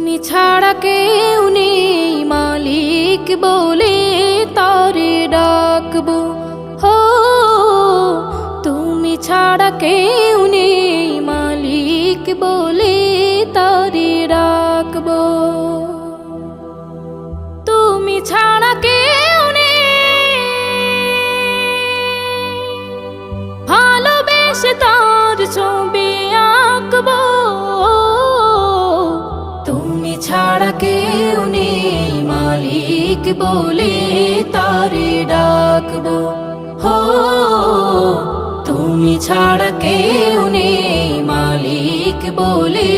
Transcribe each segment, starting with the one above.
তুমি ছাড়া কেউ নেই মালিক বলে তারে ডাকবো। হো তুমি ছাড়া কেউ নেই মালিক বলে তারে ডাকবো। তুমি ছাড়া কেউ নেই ভালোবেসে তার ছবি আঁকবো। তুমি ছাড়া কেউ নেই মালিক বলে তারে ডাকবো। হো তুমি ছাড়া কেউ নেই মালিক বলে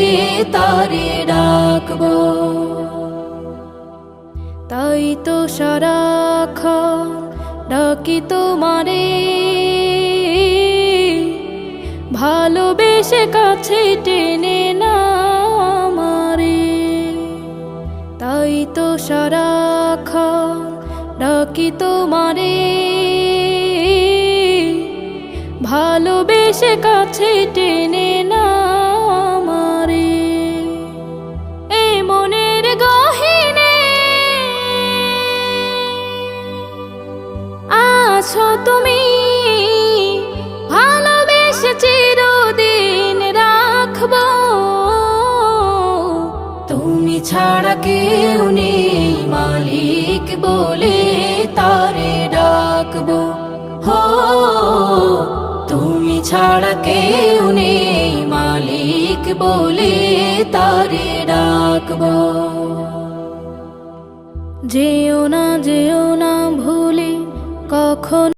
তারে ডাকবো। তাই তো সারাক্ষণ ডাকি তোমারে, ভালোবেসে কাছে টেনে না আমারে। তাই তো সারাক্ষণ ডাকি তোমারে, ভালোবেসে কাছে টেনে না আমারে। এ মনের গহীনে আছো তুমি, ভালোবেসে চিরদিন রাখবো। তুমি ছাড়া কেউ নেই মালিক বলে তারে ডাকবো। হো তুমি ছাড়া কেউ নেই মালিক বলে তারে ডাকবো। যেও না ভুলে কখন